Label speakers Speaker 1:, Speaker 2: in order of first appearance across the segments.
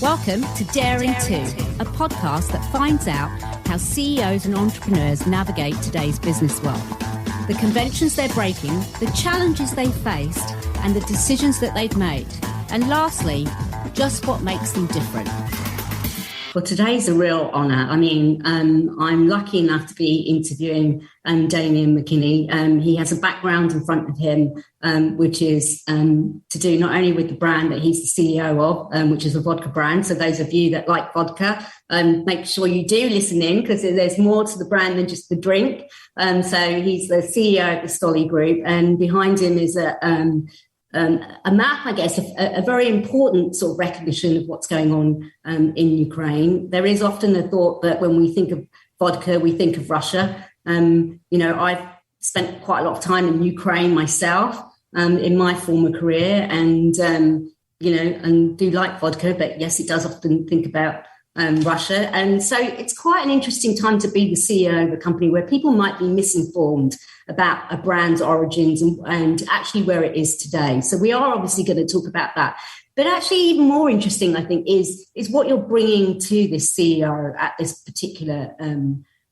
Speaker 1: Welcome to Daring To, a podcast that finds out how CEOs and entrepreneurs navigate today's business world, the conventions they're breaking, the challenges they've faced, and the decisions that they've made. And lastly, just what makes them different.
Speaker 2: Well, today's a real honour. I'm lucky enough to be interviewing Damian McKinney. He has a background in front of him, which is to do not only with the brand that he's the CEO of, which is a vodka brand. So those of you that like vodka, make sure you do listen in, because there's more to the brand than just the drink. So he's the CEO of the Stoli Group, and behind him is a map, I guess, a very important sort of recognition of what's going on in Ukraine. There is often a thought that when we think of vodka, we think of Russia. I've spent quite a lot of time in Ukraine myself in my former career, and do like vodka, but yes, it does often think about Russia. And so it's quite an interesting time to be the CEO of a company where people might be misinformed about a brand's origins and actually where it is today. So we are obviously going to talk about that. But actually even more interesting, I think, is what you're bringing to this CEO at this particular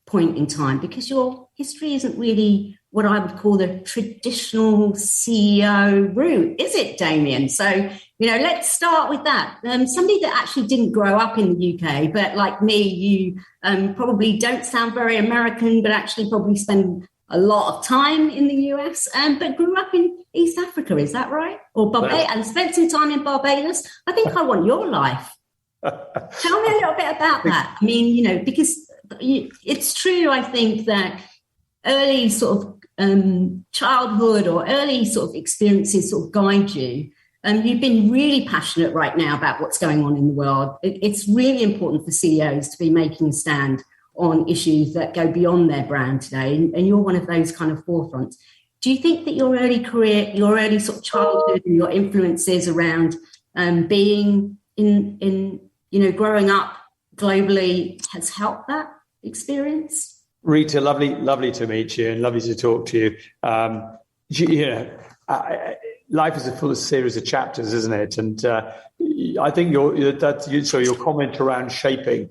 Speaker 2: point in time, because your history isn't really what I would call the traditional CEO route, is it, Damian? So, let's start with that. Somebody that actually didn't grow up in the UK, but like me, you probably don't sound very American, but actually probably spend a lot of time in the US, but grew up in East Africa, is that right? Or Barbados, and spent some time in Barbados. I think I want your life. Tell me a little bit about that. Because it's true, I think, that early sort of childhood or early sort of experiences sort of guide you. You've been really passionate right now about what's going on in the world. It's really important for CEOs to be making a stand on issues that go beyond their brand today. And you're one of those kind of forefronts. Do you think that your early career, your early sort of childhood and your influences around being in growing up globally has helped that experience?
Speaker 3: Rita, lovely to meet you and lovely to talk to you. Life is a full series of chapters, isn't it? And I think your comment around shaping,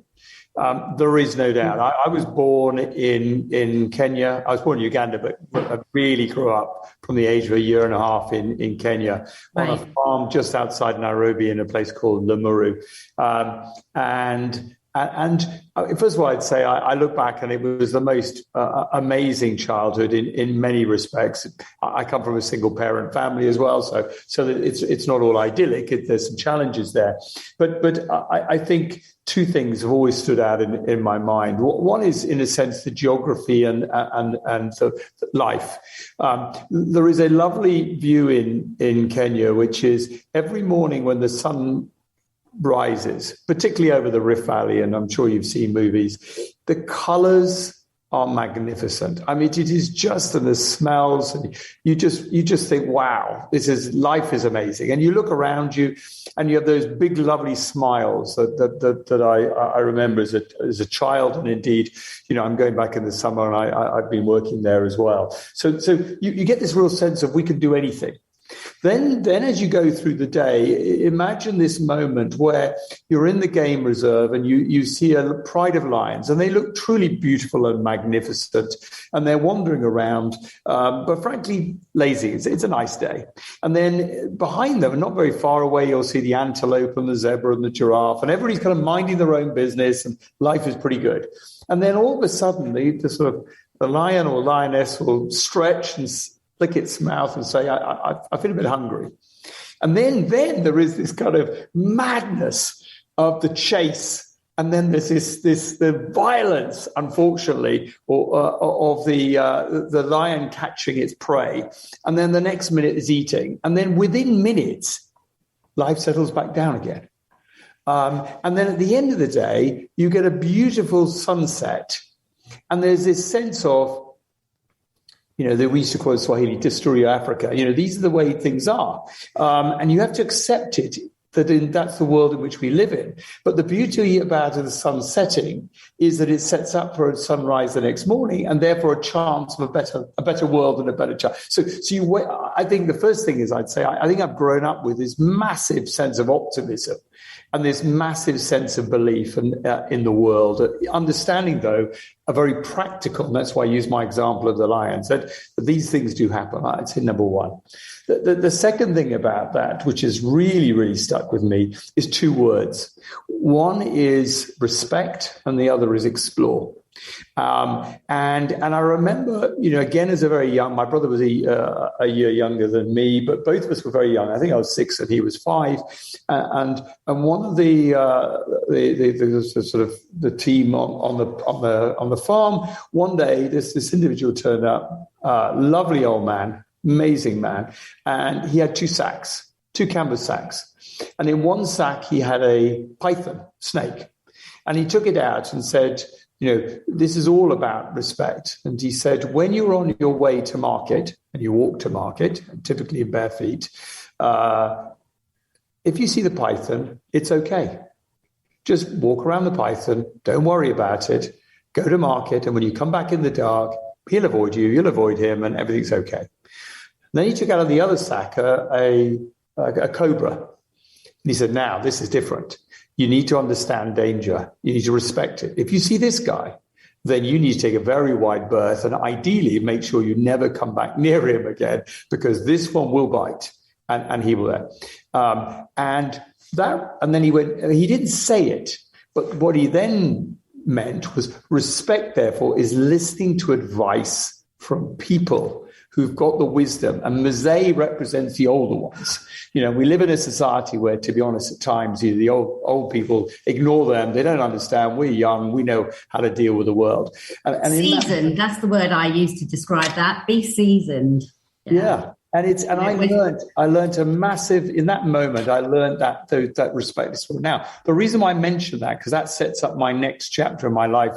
Speaker 3: there is no doubt. I was born in Kenya. I was born in Uganda, but I really grew up from the age of a year and a half in Kenya, right, on a farm just outside Nairobi in a place called Limuru. And first of all, I'd say I look back and it was the most amazing childhood in many respects. I come from a single parent family as well, so that it's not all idyllic. There's some challenges there, but I think two things have always stood out in my mind. One is, in a sense, the geography and the life. There is a lovely view in Kenya, which is every morning when the sun rises, particularly over the Rift Valley, and I'm sure you've seen movies, the colors are magnificent. I mean, it is just, and the smells, and you just think, wow, life is amazing. And you look around you and you have those big, lovely smiles that I remember as a child. And indeed, I'm going back in the summer and I've been working there as well. So you get this real sense of we can do anything. Then as you go through the day, imagine this moment where you're in the game reserve and you see a pride of lions, and they look truly beautiful and magnificent, and they're wandering around, but frankly lazy. It's a nice day. And then behind them, not very far away, you'll see the antelope and the zebra and the giraffe, and everybody's kind of minding their own business, and life is pretty good. And then all of a sudden, the lion or lioness will stretch and lick its mouth and say, I feel a bit hungry. And then there is this kind of madness of the chase. And then there's the violence, unfortunately, of the lion catching its prey. And then the next minute is eating. And then within minutes, life settles back down again. And then at the end of the day, you get a beautiful sunset. And there's this sense of, we used to call it Swahili, Distoria Africa. These are the way things are. And you have to accept it that's the world in which we live in. But the beauty about the sun setting is that it sets up for a sunrise the next morning, and therefore a chance of a better world and a better chance. So I think the first thing is I'd say I think I've grown up with this massive sense of optimism and this massive sense of belief in the world. Understanding, though, a very practical, and that's why I use my example of the lions, that these things do happen. I'd say number one. The second thing about that, which has really, really stuck with me, is two words. One is respect, and the other is explore. And I remember, again, as a very young, my brother was a year younger than me, but both of us were very young. I think I was 6 and he was 5. And one of the sort of the team on the farm, one day this individual turned up, lovely old man, amazing man, and he had 2 sacks, 2 canvas sacks, and in one sack he had a python snake, and he took it out and said, this is all about respect. And he said, when you're on your way to market, and you walk to market, typically in bare feet, if you see the python, it's okay. Just walk around the python, don't worry about it, go to market, and when you come back in the dark, he'll avoid you, you'll avoid him, and everything's okay. And then he took out of the other sack a cobra. And he said, now, this is different. You need to understand danger. You need to respect it. If you see this guy, then you need to take a very wide berth and ideally make sure you never come back near him again, because this one will bite and he will. And then he went, he didn't say it, but what he then meant was respect, therefore, is listening to advice from people who've got the wisdom, and Mosaic represents the older ones. We live in a society where, to be honest, at times, the old people ignore them. They don't understand. We're young. We know how to deal with the world. And
Speaker 2: seasoned, that's the word I use to describe that. Be seasoned.
Speaker 3: Yeah. And I learned a massive, in that moment, I learned that respect is for now. The reason why I mention that, because that sets up my next chapter in my life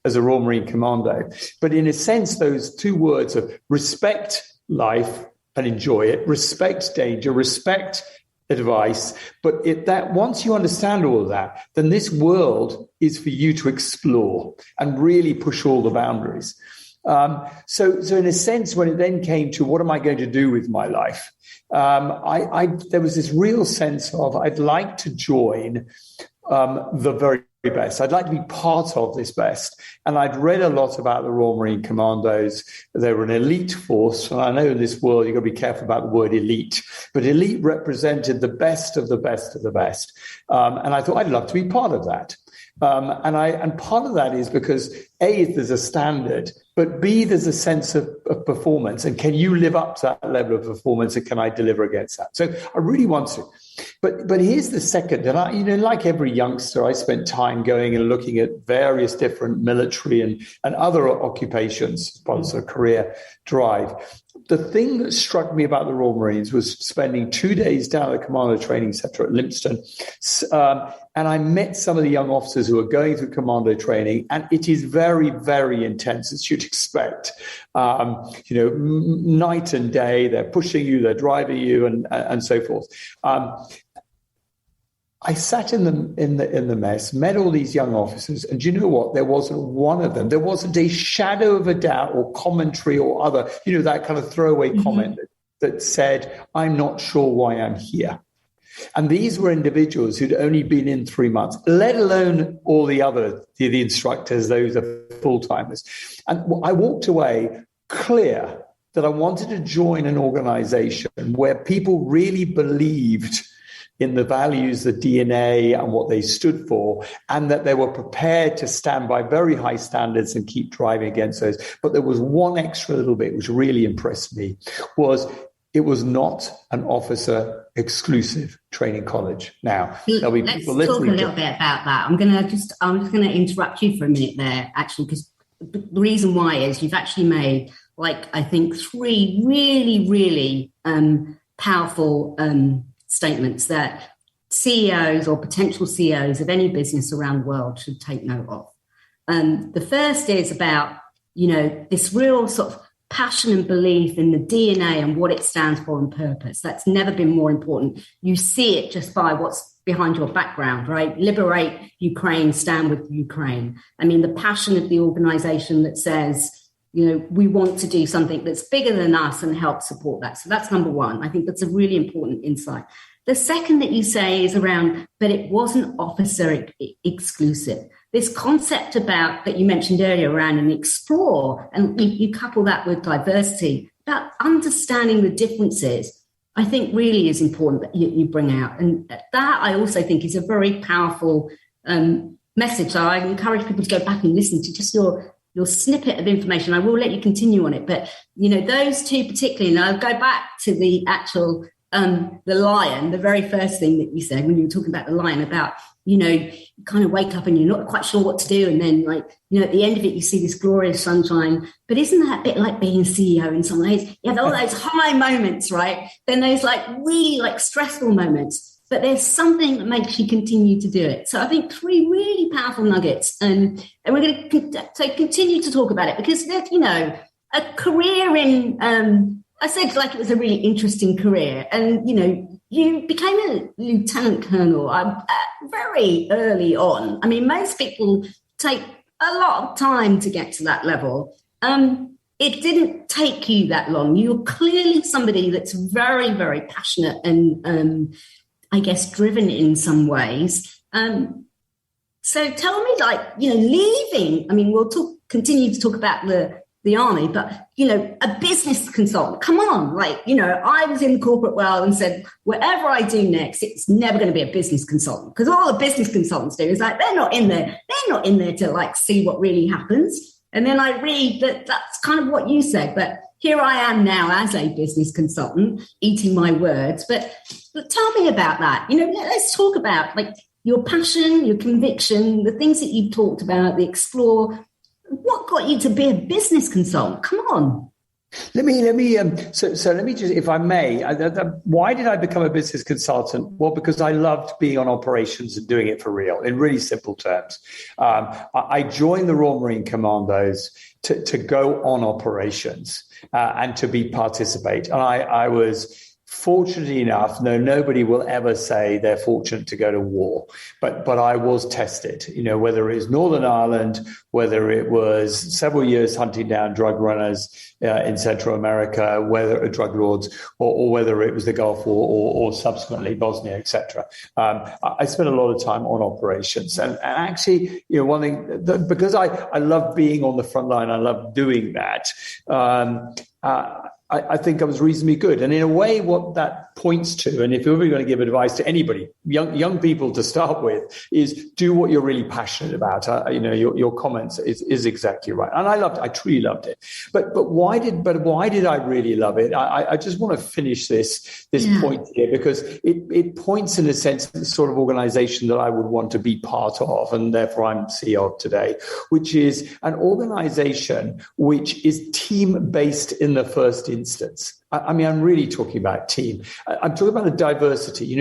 Speaker 3: as a Royal Marine Commando. But in a sense, those 2 words of respect life and enjoy it, respect danger, respect advice. But that once you understand all of that, then this world is for you to explore and really push all the boundaries. So in a sense, when it then came to what am I going to do with my life, there was this real sense of I'd like to join the very best. I'd like to be part of this best. And I'd read a lot about the Royal Marine Commandos. They were an elite force. And I know in this world, you've got to be careful about the word elite, but elite represented the best of the best of the best. And I thought I'd love to be part of that. And part of that is because A, there's a standard, but B, there's a sense of performance. And can you live up to that level of performance, and can I deliver against that? So I really want to. But here's the second. And like every youngster, I spent time going and looking at various different military and other occupations as part of sort of career drive. The thing that struck me about the Royal Marines was spending 2 days down at the Commando Training Centre at Lympstone. And I met some of the young officers who are going through commando training, and it is very, very intense, as you'd expect. Night and day, they're pushing you, they're driving you, and so forth. I sat in the mess, met all these young officers, and do you know what? There wasn't one of them. There wasn't a shadow of a doubt or commentary or other, that kind of throwaway comment that said, I'm not sure why I'm here. And these were individuals who'd only been in 3 months, let alone all the other, the instructors, those are full-timers. And I walked away clear that I wanted to join an organization where people really believed in the values, the DNA, and what they stood for, and that they were prepared to stand by very high standards and keep driving against those. But there was one extra little bit which really impressed me, was it was not an officer exclusive training college. Now, there'll be people listening. Let's talk a
Speaker 2: little bit about that. I'm just going to interrupt you for a minute there, actually, because the reason why is you've actually made, I think, 3 really, really powerful statements that CEOs or potential CEOs of any business around the world should take note of. The first is about, this real sort of passion and belief in the DNA and what it stands for and purpose. That's never been more important. You see it just by what's behind your background, right? Liberate Ukraine, stand with Ukraine. I mean, the passion of the organization that says, we want to do something that's bigger than us and help support that. So that's number one. I think that's a really important insight. The second that you say is around, but it wasn't officer exclusive. This concept about that you mentioned earlier around an explore, and you couple that with diversity, about understanding the differences, I think really is important that you bring out. And that I also think is a very powerful message. So I encourage people to go back and listen to just your snippet of information. I will let you continue on it. But, those two particularly, and I'll go back to the actual, the lion, the very first thing that you said when you were talking about the lion, about, you kind of wake up and you're not quite sure what to do. And then at the end of it, you see this glorious sunshine. But isn't that a bit like being a CEO in some ways? You have all those high moments, right? Then there's really stressful moments. But there's something that makes you continue to do it. So I think 3 really powerful nuggets. And we're going to continue to talk about it because, a career in, I said it was a really interesting career. And, you became a lieutenant colonel very early on. I mean, most people take a lot of time to get to that level. It didn't take you that long. You're clearly somebody that's very, very passionate and, I guess, driven in some ways. So tell me, leaving, I mean, we'll continue to talk about the army, but, a business consultant, come on. I was in the corporate world and said, whatever I do next, it's never going to be a business consultant, because all the business consultants do is they're not in there to see what really happens. And then I read that's kind of what you said, but here I am now as a business consultant, eating my words. But tell me about that. Let's talk about your passion, your conviction, the things that you've talked about, the explore. What got you to be a business consultant? Come on.
Speaker 3: Let me so let me just, if I may, why did I become a business consultant? Well, because I loved being on operations and doing it for real, in really simple terms. I joined the Royal Marine Commandos to go on operations and to participate. And I was fortunate enough, no, nobody will ever say they're fortunate to go to war, but I was tested, whether it was Northern Ireland, whether it was several years hunting down drug runners in Central America, whether drug lords, or whether it was the Gulf War or subsequently Bosnia, etc. I spent a lot of time on operations, and actually, one thing because I love being on the front line, I love doing that. I think I was reasonably good. And in a way, what that points to, and if you're really going to give advice to anybody, young people to start with, is do what you're really passionate about. Your comments is exactly right. And I truly loved it. But why did I really love it? I just want to finish this point here, because it points in a sense to the sort of organization that I would want to be part of, and therefore I'm CEO of today, which is an organization which is team-based in the first instance. I mean, I'm really talking about team. I'm talking about a diversity.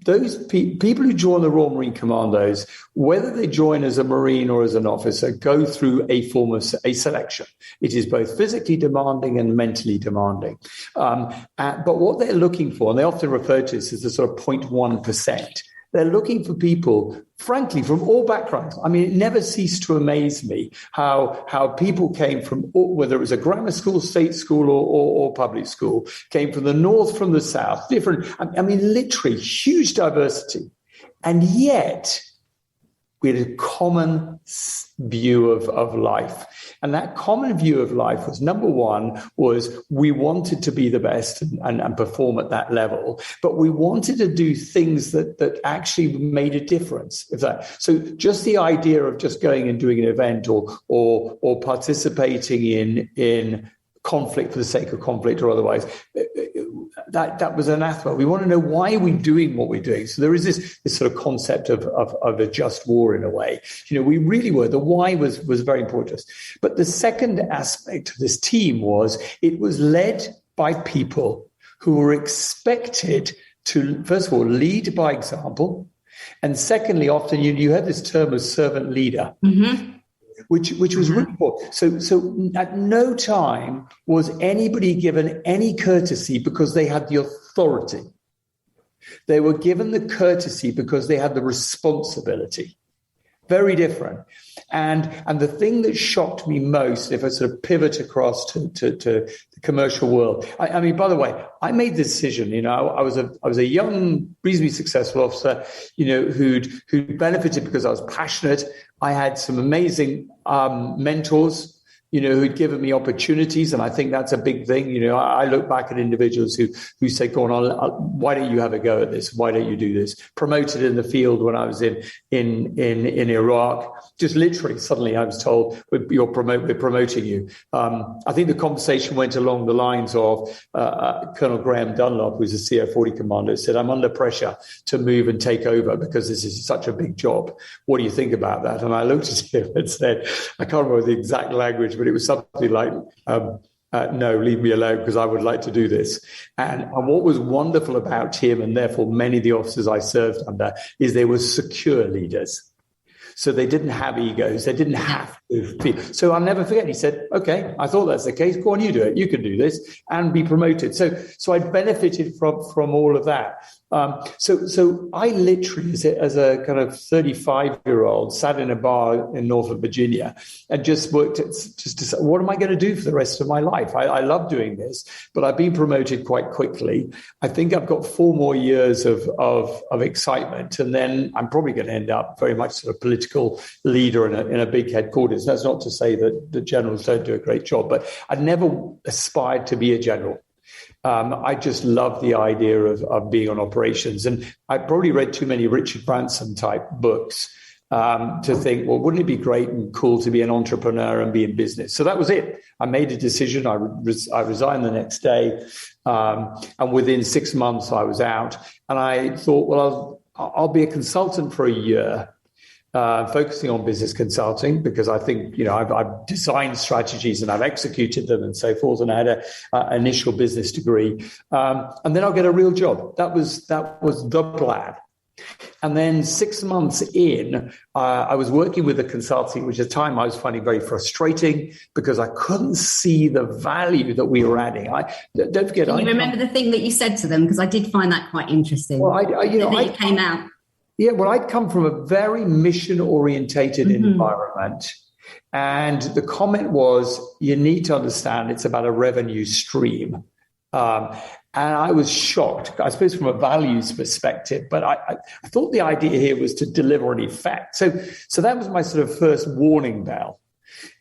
Speaker 3: Those people who join the Royal Marine Commandos, whether they join as a Marine or as an officer, go through a form of a selection. It is both physically demanding and mentally demanding. But what they're looking for, and they often refer to this as the sort of 0.1%, they're looking for people, frankly, from all backgrounds. I mean, it never ceased to amaze me how people came from, whether it was a grammar school, state school, or public school, came from the north, from the south, different. I mean, literally huge diversity. And yet we had a common view of life. And that common view of life was, number one, was we wanted to be the best and perform at that level, but we wanted to do things that actually made a difference. So just the idea of just going and doing an event or participating in conflict for the sake of conflict or otherwise, that was anathema. We want to know, why are we doing what we're doing? So there is this sort of concept of a just war in a way. We really were. The why was very important to us. But the second aspect of this team was it was led by people who were expected to, first of all, lead by example. And secondly, often you have this term of servant leader. Mm-hmm. which was really important. So at no time was anybody given any courtesy because they had the authority. They were given the courtesy because they had the responsibility. Very different. And the thing that shocked me most, if I sort of pivot across to the commercial world, I mean, by the way, I made the decision, I was a young, reasonably successful officer, who'd benefited because I was passionate. I had some amazing mentors, who'd given me opportunities. And I think that's a big thing. I look back at individuals who say, go on, why don't you have a go at this? Why don't you do this? Promoted in the field when I was in Iraq. Just literally, suddenly I was told, we're promoting you. I think the conversation went along the lines of Colonel Graham Dunlop, who's a CO 40 commander, said, I'm under pressure to move and take over because this is such a big job. What do you think about that? And I looked at him and said, I can't remember the exact language, but it was something like, no, leave me alone because I would like to do this. And what was wonderful about him, and therefore many of the officers I served under, is they were secure leaders. So they didn't have egos. They didn't have to feel. So I'll never forget. He said, okay, I thought that's the case. Go on, you do it. You can do this and be promoted. So I benefited from all of that. So I literally, as a kind of 35-year-old, sat in a bar in Norfolk, Virginia, and just worked at what am I going to do for the rest of my life? I love doing this, but I've been promoted quite quickly. I think I've got 4 more years of excitement, and then I'm probably going to end up very much sort of political leader in a big headquarters. That's not to say that the generals don't do a great job, but I never aspired to be a general. I just love the idea of being on operations. And I probably read too many Richard Branson type books to think, well, wouldn't it be great and cool to be an entrepreneur and be in business? So that was it. I made a decision. I resigned the next day. And within 6 months, I was out. And I thought, well, I'll be a consultant for a year. Focusing on business consulting because I think, I've designed strategies and I've executed them and so forth. And I had an initial business degree. And then I'll get a real job. That was the plan. And then 6 months in, I was working with a consulting, which at the time I was finding very frustrating because I couldn't see the value that we were adding. Don't forget.
Speaker 2: Can you remember the thing that you said to them? Because I did find that quite interesting.
Speaker 3: Well, I
Speaker 2: came out.
Speaker 3: Yeah, well, I'd come from a very mission-orientated environment. And the comment was, you need to understand it's about a revenue stream. And I was shocked, I suppose, from a values perspective. But I thought the idea here was to deliver an effect. So that was my sort of first warning bell.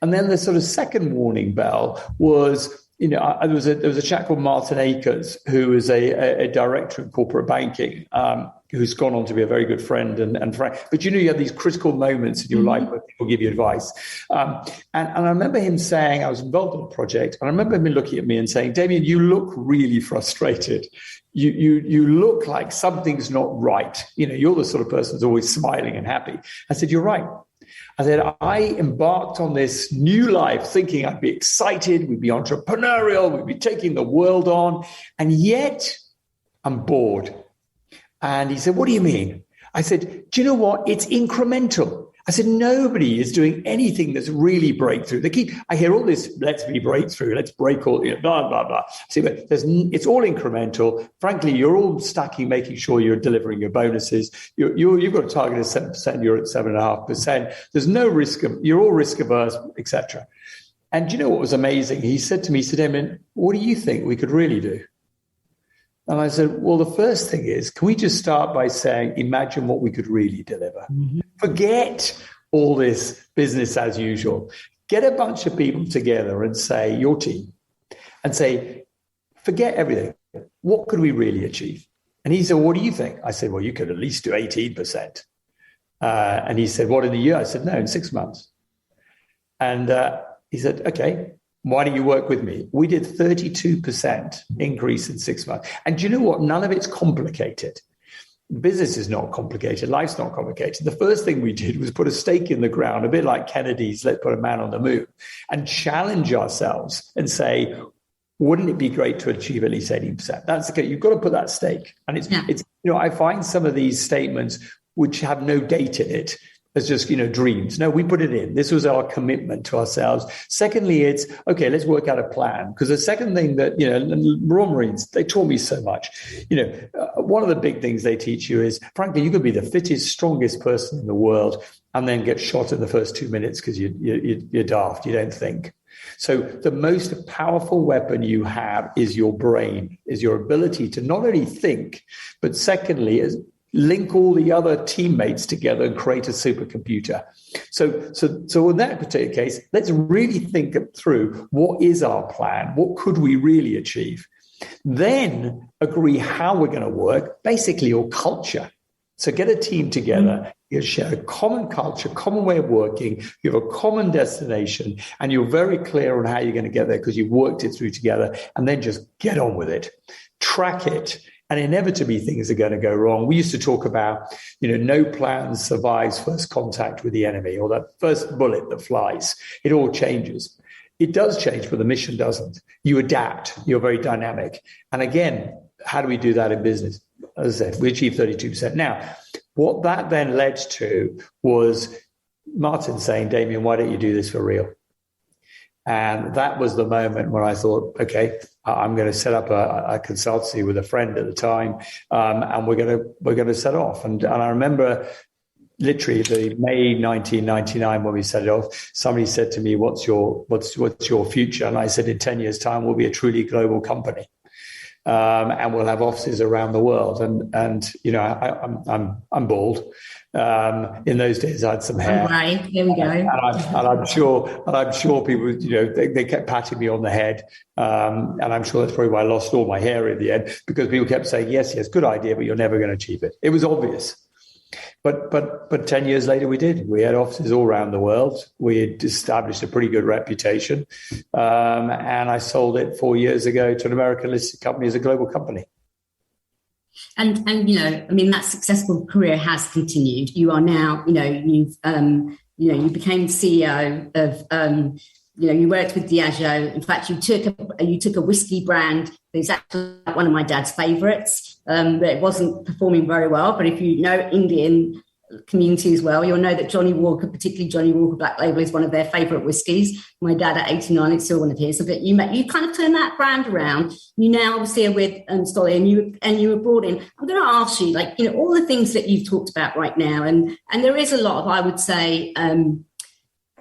Speaker 3: And then the sort of second warning bell was, there was a chap called Martin Akers, who was a director in corporate banking, who's gone on to be a very good friend and friend. But you have these critical moments in your life where people give you advice. And I remember him saying, I was involved in a project, and I remember him looking at me and saying, Damian, you look really frustrated. You look like something's not right. You're the sort of person who's always smiling and happy. I said, you're right. I said, I embarked on this new life thinking I'd be excited, we'd be entrepreneurial, we'd be taking the world on, and yet I'm bored. And he said, what do you mean? I said, do you know what? It's incremental. I said, nobody is doing anything that's really breakthrough. I hear all this, let's be breakthrough, let's break all, blah, blah, blah. See, but it's all incremental. Frankly, you're all stuck in making sure you're delivering your bonuses. You've got a target of 7%, you're at 7.5%. There's no risk, you're all risk averse, etc. And do you know what was amazing? He said to me, Damian, what do you think we could really do? And I said, well, the first thing is, can we just start by saying, imagine what we could really deliver? Mm-hmm. Forget all this business as usual. Get a bunch of people together and say, your team, and say, forget everything. What could we really achieve? And he said, what do you think? I said, well, you could at least do 18%. And he said, what, in a year? I said, no, in 6 months. And he said, okay. Why don't you work with me? We did 32% increase in 6 months. And do you know what? None of it's complicated. Business is not complicated. Life's not complicated. The first thing we did was put a stake in the ground, a bit like Kennedy's Let's Put a Man on the Moon, and challenge ourselves and say, wouldn't it be great to achieve at least 18%? That's okay. You've got to put that stake. And it's I find some of these statements which have no date in it. as just, dreams. No, we put it in. This was our commitment to ourselves. Secondly, it's, okay, let's work out a plan. Because the second thing that, Royal Marines, they taught me so much. One of the big things they teach you is, frankly, you could be the fittest, strongest person in the world and then get shot in the first 2 minutes because you're daft, you don't think. So the most powerful weapon you have is your brain, is your ability to not only think, but secondly, is link all the other teammates together and create a supercomputer. So in that particular case, let's really think through what is our plan? What could we really achieve? Then agree how we're going to work, basically your culture. So get a team together, you share a common culture, common way of working, you have a common destination, and you're very clear on how you're going to get there because you've worked it through together, and then just get on with it. Track it. And inevitably, things are going to go wrong. We used to talk about, no plan survives first contact with the enemy or that first bullet that flies. It all changes. It does change, but the mission doesn't. You adapt. You're very dynamic. And again, how do we do that in business? As I said, we achieved 32%. Now, what that then led to was Martin saying, Damian, why don't you do this for real? And that was the moment when I thought, okay, I'm going to set up a consultancy with a friend at the time, and we're going to set off. And I remember literally the May 1999 when we set it off. Somebody said to me, "What's your future?" And I said, "In 10 years' time, we'll be a truly global company, and we'll have offices around the world." And I'm bald. In those days, I had some hair.
Speaker 2: Right, here we go.
Speaker 3: And I'm sure people, they kept patting me on the head. And I'm sure that's probably why I lost all my hair in the end, because people kept saying, yes, good idea, but you're never going to achieve it. It was obvious. But 10 years later, we did. We had offices all around the world. We had established a pretty good reputation. And I sold it 4 years ago to an American listed company as a global company.
Speaker 2: And that successful career has continued. You are now, you became CEO of, you worked with Diageo. In fact, you took a whiskey brand that is actually one of my dad's favourites. But it wasn't performing very well. But if you know Indian community as well, you'll know that Johnny Walker, particularly Johnny Walker Black Label, is one of their favourite whiskies. My dad at 89, it's still one of his. But you kind of turned that brand around. You now obviously are with Stoli, and you were brought in. I'm going to ask you, all the things that you've talked about right now, and there is a lot of, I would say,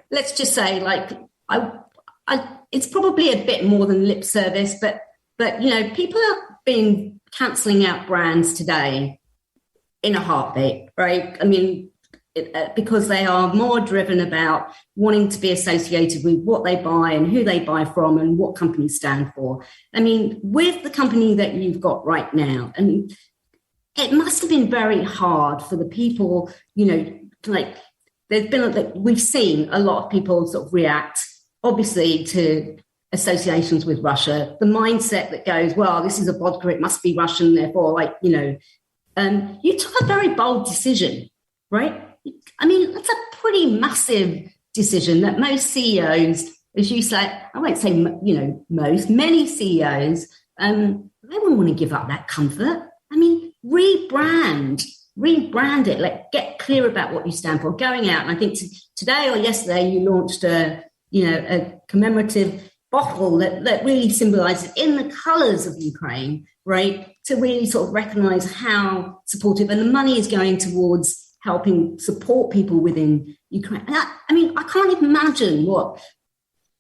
Speaker 2: let's just say, it's probably a bit more than lip service, but people have been cancelling out brands today in a heartbeat, right? I mean, because they are more driven about wanting to be associated with what they buy and who they buy from and what companies stand for. I mean, with the company that you've got right now, and it must have been very hard for the people, we've seen a lot of people sort of react, obviously, to associations with Russia, the mindset that goes, well, this is a vodka, it must be Russian, therefore, you took a very bold decision, right? I mean, that's a pretty massive decision that most CEOs, as you say, I won't say, many CEOs, they wouldn't want to give up that comfort. I mean, rebrand it, get clear about what you stand for, going out. And I think today or yesterday, you launched a commemorative bottle that really symbolises in the colours of Ukraine, right, to really sort of recognise how supportive, and the money is going towards helping support people within Ukraine. I can't even imagine what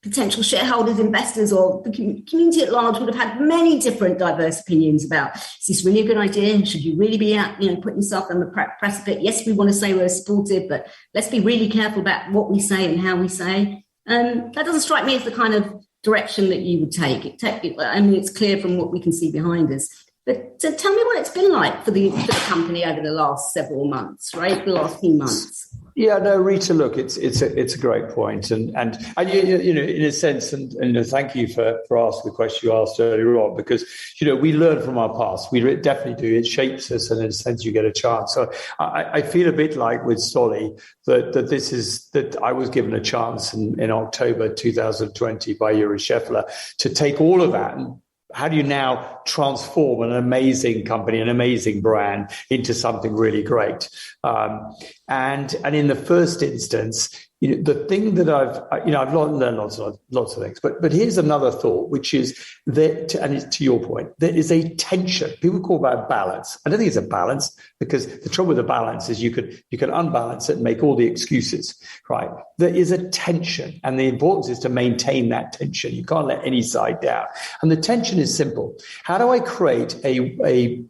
Speaker 2: potential shareholders, investors, or the community at large would have had many different diverse opinions about, is this really a good idea? Should you really be out, putting yourself on the precipice? Yes, we want to say we're supportive, but let's be really careful about what we say and how we say. That doesn't strike me as the kind of direction that you would take. It's clear from what we can see behind us. But tell me what it's been like for the company over the last several months, right? The last few months.
Speaker 3: Yeah, no, Rita, look, it's a great point. And in a sense, and thank you for asking the question you asked earlier on, because, we learn from our past. We definitely do. It shapes us, and in a sense, you get a chance. So I feel a bit like with Stoli that I was given a chance in October 2020 by youre to take all of that and how do you now transform an amazing company, an amazing brand into something really great? And in the first instance, the thing that I've learned lots of things, but here's another thought, which is that, and it's to your point, there is a tension. People call that balance. I don't think it's a balance, because the trouble with the balance is you can unbalance it and make all the excuses, right? There is a tension, and the importance is to maintain that tension. You can't let any side down. And the tension is simple. How do I create a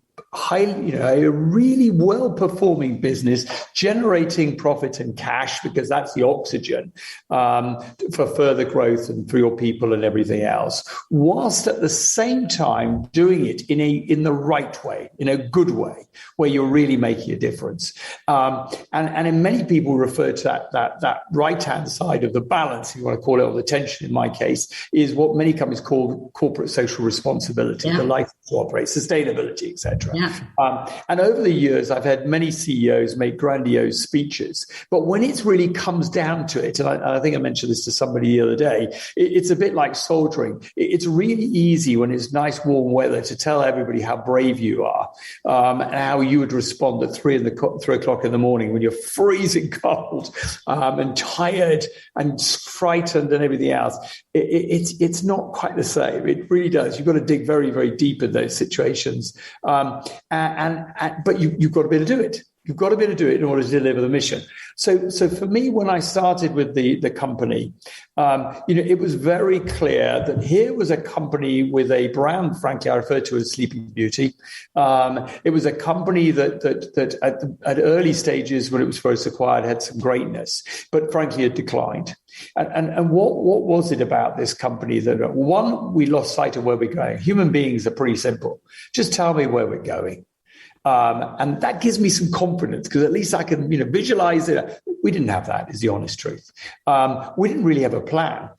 Speaker 3: really well-performing business, generating profit and cash, because that's the oxygen for further growth and for your people and everything else, whilst at the same time doing it in the right way, in a good way, where you're really making a difference. And many people refer to that right-hand side of the balance, if you want to call it, or the tension in my case, is what many companies call corporate social responsibility, the license to operate, sustainability, etc. Yeah. And over the years, I've had many CEOs make grandiose speeches, but when it really comes down to it, and I think I mentioned this to somebody the other day, it's a bit like soldiering. It's really easy when it's nice warm weather to tell everybody how brave you are, and how you would respond at 3 o'clock in the morning when you're freezing cold and tired and frightened and everything else. It's not quite the same. It really does. You've got to dig very, very deep in those situations. But you've got to be able to do it. You've got to be able to do it in order to deliver the mission. So for me, when I started with the company, it was very clear that here was a company with a brand, frankly, I refer to as Sleeping Beauty. It was a company that at early stages, when it was first acquired, had some greatness, but frankly, it declined. And what was it about this company that, one, we lost sight of where we're going? Human beings are pretty simple. Just tell me where we're going. And that gives me some confidence, because at least I can, visualize it. We didn't have that, is the honest truth. We didn't really have a plan.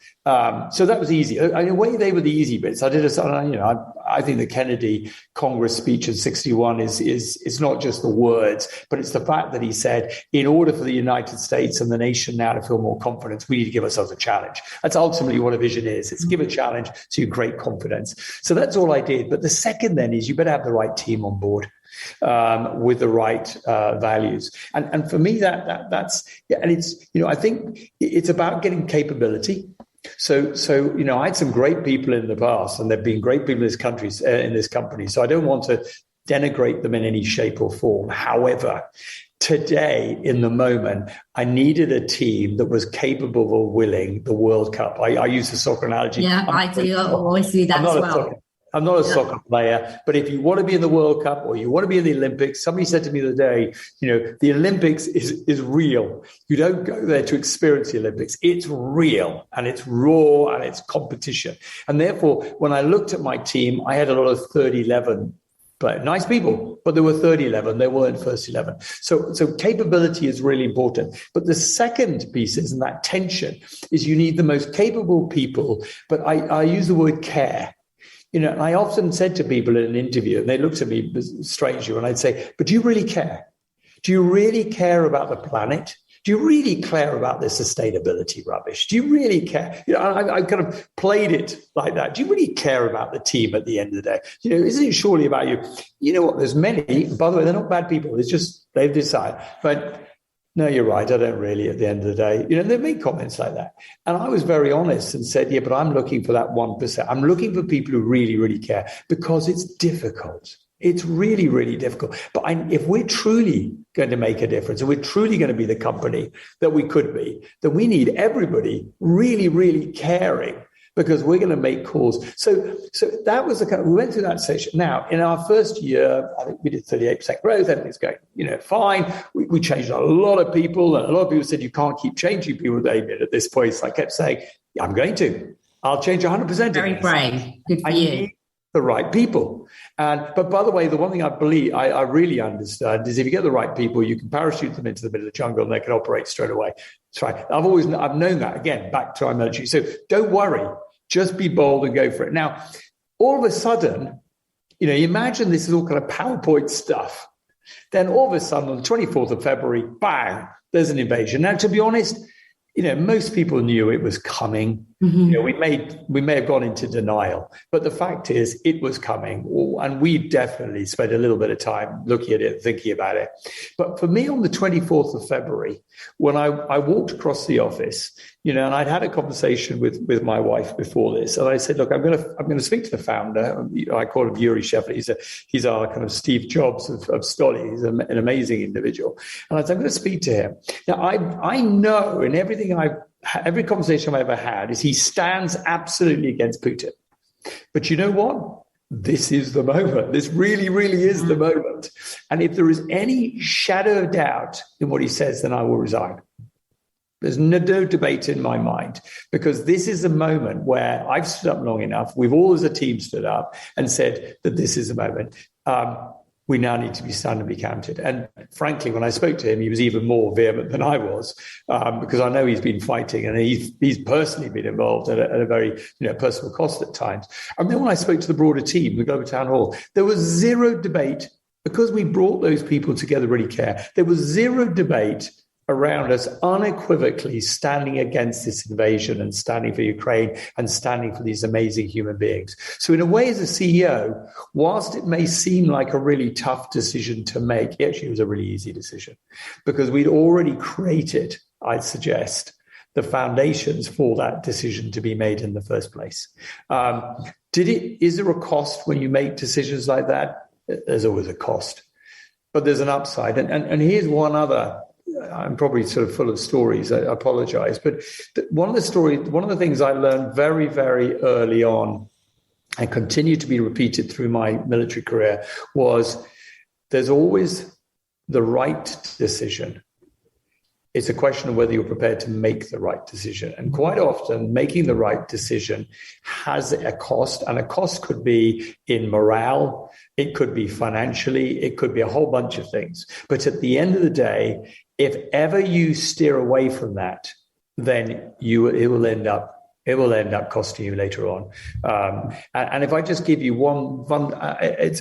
Speaker 3: So that was easy. In a way, they were the easy bits. I think the Kennedy Congress speech in 1961 is not just the words, but it's the fact that he said, in order for the United States and the nation now to feel more confidence, we need to give ourselves a challenge. That's ultimately what a vision is. It's give a challenge to create confidence. So that's all I did. But the second then is you better have the right team on board. With the right values, and for me that's and it's I think it's about getting capability. So I had some great people in the past, and there've been great people in this country, in this company. So I don't want to denigrate them in any shape or form. However, today, in the moment, I needed a team that was capable of winning the World Cup. I use the soccer analogy.
Speaker 2: Yeah, I do. I always do that as well.
Speaker 3: I'm not a soccer player, but if you want to be in the World Cup or you want to be in the Olympics, somebody said to me the other day, the Olympics is real. You don't go there to experience the Olympics. It's real, and it's raw, and it's competition. And therefore, when I looked at my team, I had a lot of 30-11 players. Nice people, but there were 30-11. They weren't first 11. So capability is really important. But the second piece is, and that tension, is you need the most capable people. But I use the word care. And I often said to people in an interview, and they looked at me strangely, and I'd say, but do you really care? Do you really care about the planet? Do you really care about the sustainability rubbish? Do you really care? I kind of played it like that. Do you really care about the team at the end of the day? Isn't it surely about you? You know what? There's many, by the way, they're not bad people. It's just they've decided. But no, you're right. I don't really at the end of the day. They make comments like that. And I was very honest and said, yeah, but I'm looking for that 1%. I'm looking for people who really, really care, because it's difficult. It's really, really difficult. But if we're truly going to make a difference, and we're truly going to be the company that we could be, then we need everybody really, really caring, because we're going to make calls. So that was we went through that stage. Now, in our first year, I think we did 38% growth. Everything's going, fine. We changed a lot of people, and a lot of people said, you can't keep changing people, David, at this point. So I kept saying, yeah, I'm going to. I'll change 100%.
Speaker 2: Very brave. Good for you.
Speaker 3: Need the right people. But by the way, the one thing I really understand is if you get the right people, you can parachute them into the middle of the jungle and they can operate straight away. That's right. I've known that, again, back to our military. So don't worry. Just be bold and go for it. Now, all of a sudden, imagine this is all kind of PowerPoint stuff. Then all of a sudden, on the 24th of February, bang, there's an invasion. Now, to be honest, most people knew it was coming. You know, we may have gone into denial, but the fact is it was coming, and we definitely spent a little bit of time looking at it, thinking about it. But for me, on the 24th of February, when I walked across the office, you know, and I'd had a conversation with my wife before this, and I said, look, I'm going to speak to the founder. I call him Youre Sheffield. He's our kind of Steve Jobs of Stoli. He's an amazing individual, and I said, I'm going to speak to him. Now, I know in every conversation I've ever had is he stands absolutely against Putin. But you know what? This is the moment. This really, really is the moment. And if there is any shadow of doubt in what he says, then I will resign. There's no debate in my mind, because this is a moment where I've stood up long enough. We've all as a team stood up and said that this is the moment. We now need to be stand and be counted. And frankly, when I spoke to him, he was even more vehement than I was, because I know he's been fighting and he's personally been involved at a very personal cost at times. And then when I spoke to the broader team, the Global Town Hall, there was zero debate, because we brought those people together really care. There was zero debate around us unequivocally standing against this invasion and standing for Ukraine and standing for these amazing human beings. So in a way, as a CEO, whilst it may seem like a really tough decision to make, it actually was a really easy decision, because we'd already created, I'd suggest, the foundations for that decision to be made in the first place. Is there a cost when you make decisions like that? There's always a cost, but there's an upside. And here's one other. I'm probably sort of full of stories. I apologize. But one of the things I learned very, very early on and continued to be repeated through my military career was there's always the right decision. It's a question of whether you're prepared to make the right decision. And quite often, making the right decision has a cost, and a cost could be in morale, it could be financially, it could be a whole bunch of things. But at the end of the day, if ever you steer away from that, then it will end up costing you later on. And if I just give you one, it's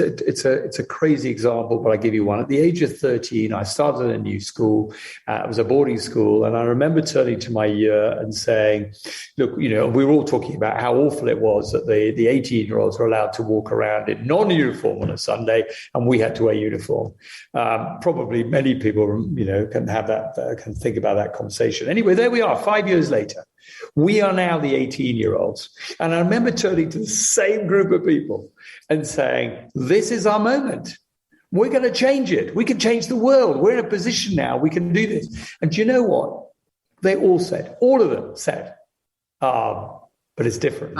Speaker 3: a crazy example, but I give you one. At the age of 13, I started a new school. It was a boarding school, and I remember turning to my year and saying, "Look, we were all talking about how awful it was that the 18-year-olds were allowed to walk around in non-uniform on a Sunday, and we had to wear uniform." Probably many people, can think about that conversation. Anyway, there we are, 5 years later. We are now the 18-year-olds. And I remember turning to the same group of people and saying, this is our moment. We're going to change it. We can change the world. We're in a position now. We can do this. And do you know what? All of them said, but it's different.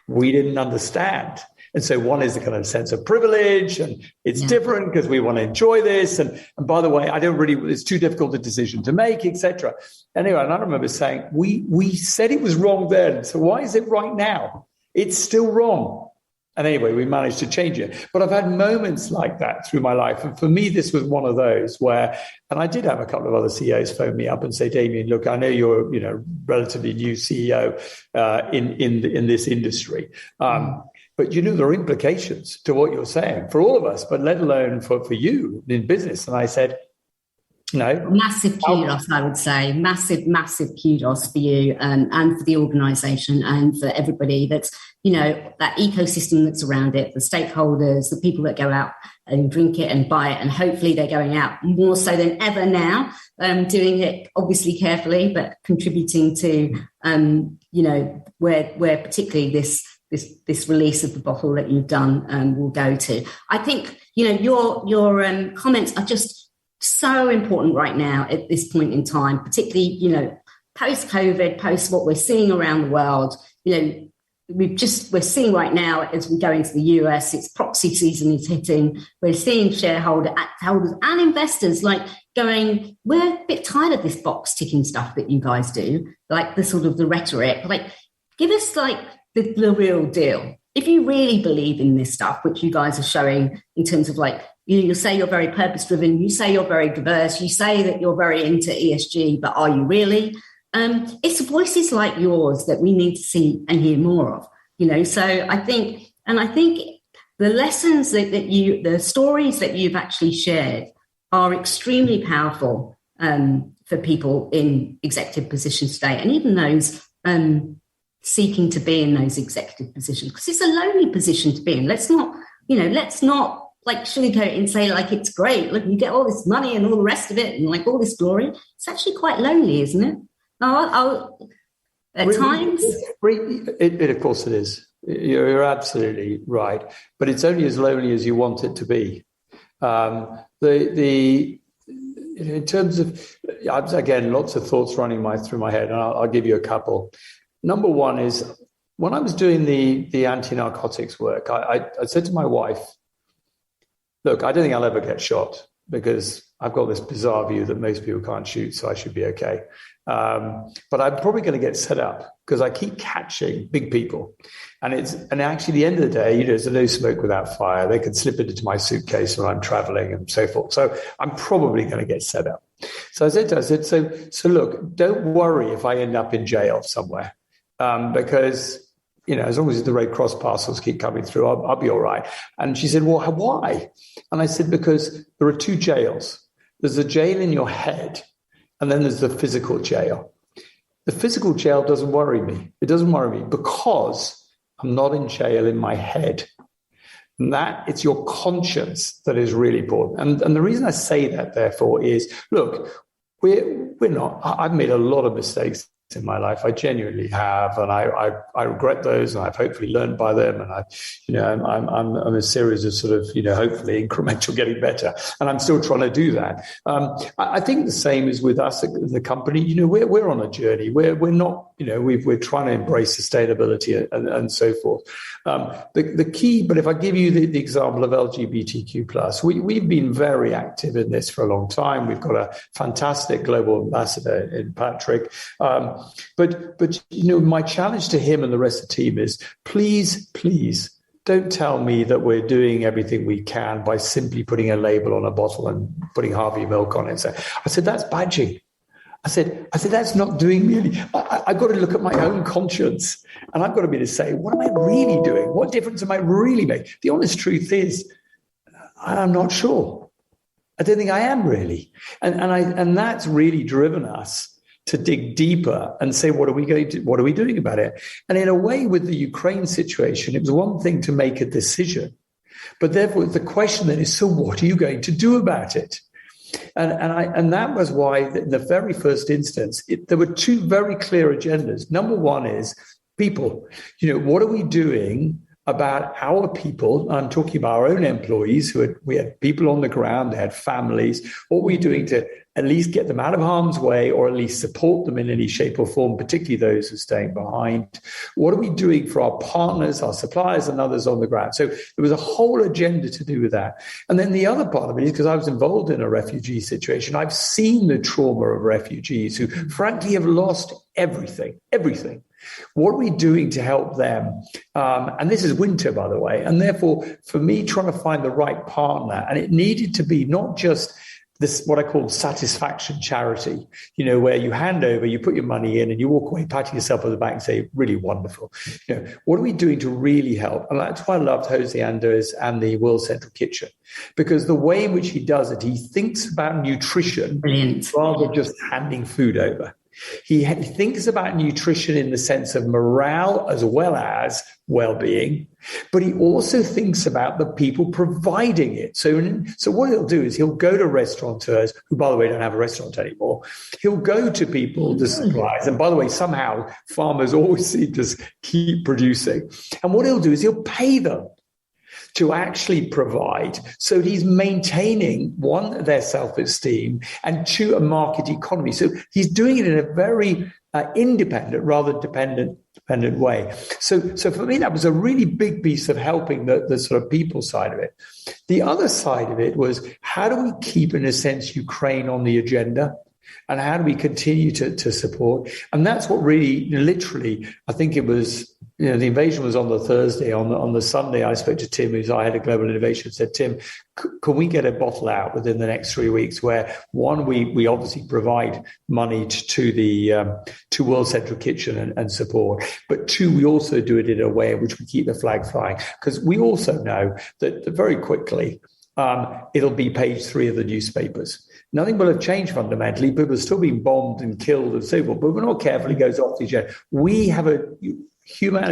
Speaker 3: We didn't understand. And so one is a kind of sense of privilege, and it's different because we want to enjoy this. And by the way, it's too difficult a decision to make, etc. Anyway, and I remember saying, we said it was wrong then. So why is it right now? It's still wrong. And anyway, we managed to change it. But I've had moments like that through my life. And for me, this was one of those where, and I did have a couple of other CEOs phone me up and say, Damian, look, I know you're, relatively new CEO in this industry. But, there are implications to what you're saying for all of us, but let alone for you in business. And I said, no.
Speaker 2: Massive kudos, I would say. Massive, massive kudos for you and for the organisation and for everybody that's, that ecosystem that's around it, the stakeholders, the people that go out and drink it and buy it. And hopefully they're going out more so than ever now, doing it obviously carefully, but contributing to, where particularly this release of the bottle that you've done will go to. I think, your comments are just so important right now at this point in time, particularly, post-COVID, post what we're seeing around the world. We're seeing right now as we go into the US, it's proxy season is hitting. We're seeing shareholders and investors going, we're a bit tired of this box ticking stuff that you guys do, like the sort of the rhetoric. Give us the real deal. If you really believe in this stuff, which you guys are showing in terms of you say you're very purpose-driven, you say you're very diverse, you say that you're very into ESG, but are you really? It's voices like yours that we need to see and hear more of, So I think the lessons the stories that you've actually shared are extremely powerful for people in executive positions today, and even those seeking to be in those executive positions, because it's a lonely position to be in. Let's not like sugarcoat it and say like it's great. Look, you get all this money and all the rest of it, and like all this glory. It's actually quite lonely, isn't it? At times,
Speaker 3: it of course it is. You're absolutely right, but it's only as lonely as you want it to be. In terms of, again, lots of thoughts running through my head, and I'll give you a couple. Number one is, when I was doing the anti-narcotics work, I said to my wife, look, I don't think I'll ever get shot because I've got this bizarre view that most people can't shoot, so I should be okay. But I'm probably going to get set up because I keep catching big people. And actually, at the end of the day, there's no smoke without fire. They can slip it into my suitcase when I'm traveling and so forth. So I'm probably going to get set up. So I said, so look, don't worry if I end up in jail somewhere, because as long as the Red Cross parcels keep coming through, I'll be all right. And she said, well, why? And I said, because there are two jails. There's a jail in your head, and then there's the physical jail. The physical jail doesn't worry me. It doesn't worry me because I'm not in jail in my head. And it's your conscience that is really important. And the reason I say that, therefore, is, look, we're not, I've made a lot of mistakes in my life. I genuinely have, and I regret those, and I've hopefully learned by them. And I'm a series of sort of, hopefully incremental getting better. And I'm still trying to do that. I think the same is with us at the company. We're on a journey. We're not, we're trying to embrace sustainability and so forth. The key, but if I give you the example of LGBTQ+, we've been very active in this for a long time. We've got a fantastic global ambassador in Patrick. But my challenge to him and the rest of the team is, please don't tell me that we're doing everything we can by simply putting a label on a bottle and putting Harvey milk on it. So I said, that's badging. I said, that's not doing really. I've got to look at my own conscience, and I've got to be able to say, what am I really doing? What difference am I really making? The honest truth is, I'm not sure. I don't think I am really. And that's really driven us to dig deeper and say, what are we doing about it? And in a way, with the Ukraine situation, it was one thing to make a decision, but therefore the question then is, so what are you going to do about it? And that was why, in the very first instance, there were two very clear agendas. Number one is people. What are we doing about our people? I'm talking about our own employees we had people on the ground, they had families. What were we doing to at least get them out of harm's way, or at least support them in any shape or form, particularly those who are staying behind? What are we doing for our partners, our suppliers, and others on the ground? So there was a whole agenda to do with that. And then the other part of it is, because I was involved in a refugee situation, I've seen the trauma of refugees who frankly have lost everything. What are we doing to help them? And this is winter, by the way. And therefore, for me, trying to find the right partner, and it needed to be not just this, what I call satisfaction charity, where you hand over, you put your money in and you walk away patting yourself on the back and say, really wonderful. What are we doing to really help? And that's why I loved Jose Andres and the World Central Kitchen, because the way in which he does it, he thinks about nutrition rather than just handing food over. He thinks about nutrition in the sense of morale as well as well-being, but he also thinks about the people providing it. So what he'll do is he'll go to restaurateurs, who, by the way, don't have a restaurant anymore. He'll go to people, the suppliers, and by the way, somehow farmers always seem to keep producing. And what he'll do is he'll pay them to actually provide. So he's maintaining, one, their self-esteem, and two, a market economy. So he's doing it in a very independent rather dependent way. So for me, that was a really big piece of helping the sort of people side of it. The other side of it was, how do we keep, in a sense, Ukraine on the agenda? And how do we continue to support? And that's what really, literally, I think it was, the invasion was on the Thursday. On the Sunday, I spoke to Tim, who's our head of global innovation, said, Tim, can we get a bottle out within the next 3 weeks where, one, we obviously provide money to World Central Kitchen and support, but two, we also do it in a way in which we keep the flag flying. Because we also know that very quickly, it'll be page 3 of the newspapers. Nothing will have changed fundamentally. People are still being bombed and killed and so forth, but we're not careful. It goes off the agenda. We have a human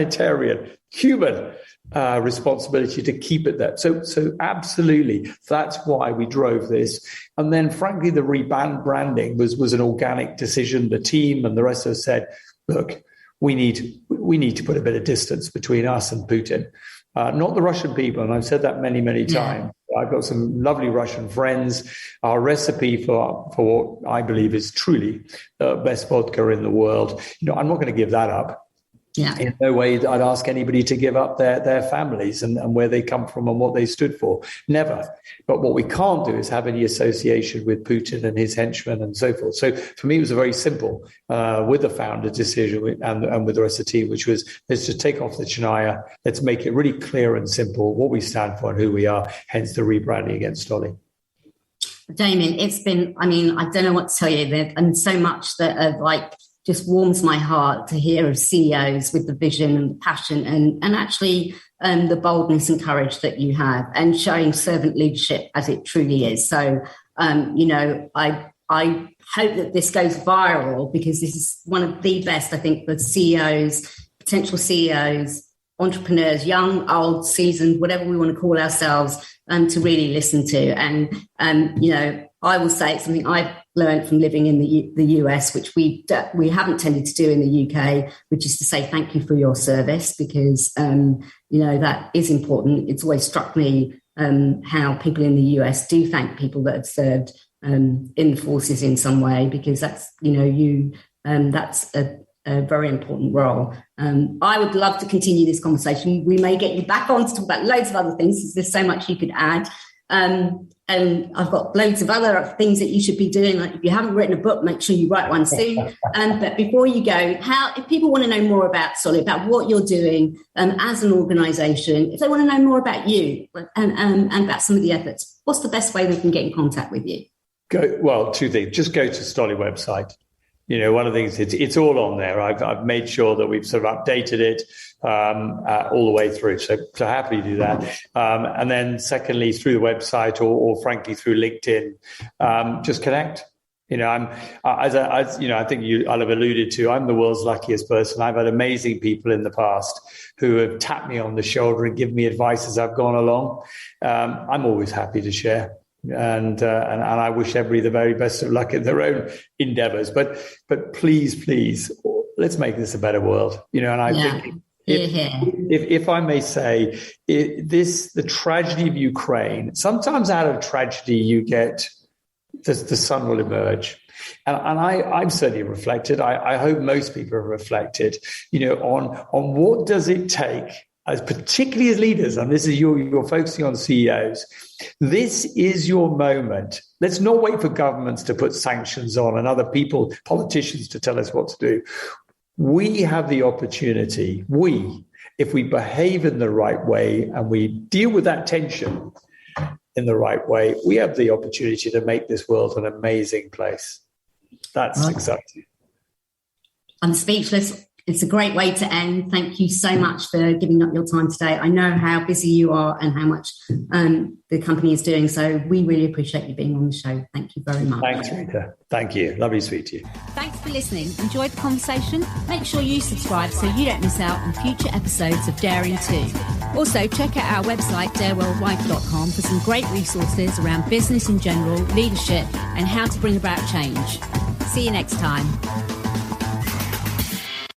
Speaker 3: responsibility to keep it there. So absolutely, that's why we drove this. And then, frankly, the rebranding was an organic decision. The team and the rest of us said, look, we need to put a bit of distance between us and Putin. Not the Russian people, and I've said that many, many times. I've got some lovely Russian friends. Our recipe for what I believe is truly the best vodka in the world. I'm not going to give that up. Yeah. In no way I'd ask anybody to give up their families and where they come from and what they stood for. Never. But what we can't do is have any association with Putin and his henchmen and so forth. So for me, it was a very simple, with the founder decision and with the rest of the team, which was, let's just take off the Chennaya. Let's make it really clear and simple what we stand for and who we are, hence the rebranding against Stoli.
Speaker 2: Damien, it's been, I don't know what to tell you. And so much that just warms my heart to hear of CEOs with the vision and the passion and actually the boldness and courage that you have and showing servant leadership as it truly is. So, I hope that this goes viral because this is one of the best, I think, for CEOs, potential CEOs, entrepreneurs, young, old, seasoned, whatever we want to call ourselves, to really listen to. And, I will say it's something I've learned from living in the US, which we haven't tended to do in the UK, which is to say thank you for your service because, that is important. It's always struck me how people in the US do thank people that have served in the forces in some way, because that's, that's a very important role. I would love to continue this conversation. We may get you back on to talk about loads of other things because there's so much you could add. And I've got loads of other things that you should be doing. Like if you haven't written a book, make sure you write one soon. But before you go, if people want to know more about Stoli, about what you're doing as an organisation, if they want to know more about you and about some of the efforts, what's the best way they can get in contact with you?
Speaker 3: Two things. Just go to Stoli website. One of the things, it's all on there. I've made sure that we've sort of updated it all the way through. So happily do that. And then secondly, through the website or frankly through LinkedIn, just connect. I think I'll have alluded to, I'm the world's luckiest person. I've had amazing people in the past who have tapped me on the shoulder and given me advice as I've gone along. I'm always happy to share. And I wish everybody the very best of luck in their own endeavors. But please, let's make this a better world. And I think if I may say, the tragedy of Ukraine, sometimes out of tragedy you get the sun will emerge. And I'm certainly reflected. I hope most people have reflected, on what does it take, as particularly as leaders, and this is you're focusing on CEOs, this is your moment. Let's not wait for governments to put sanctions on and other politicians to tell us what to do. We have the opportunity, if we behave in the right way and we deal with that tension in the right way, we have the opportunity to make this world an amazing place. That's exciting.
Speaker 2: I'm speechless. It's a great way to end. Thank you so much for giving up your time today. I know how busy you are and how much the company is doing. So we really appreciate you being on the show. Thank you very much.
Speaker 3: Thanks, Rita. Thank you. Lovely to speak to you.
Speaker 1: Thanks for listening. Enjoyed the conversation? Make sure you subscribe so you don't miss out on future episodes of Daring 2. Also, check out our website, dareworldwide.com, for some great resources around business in general, leadership, and how to bring about change. See you next time.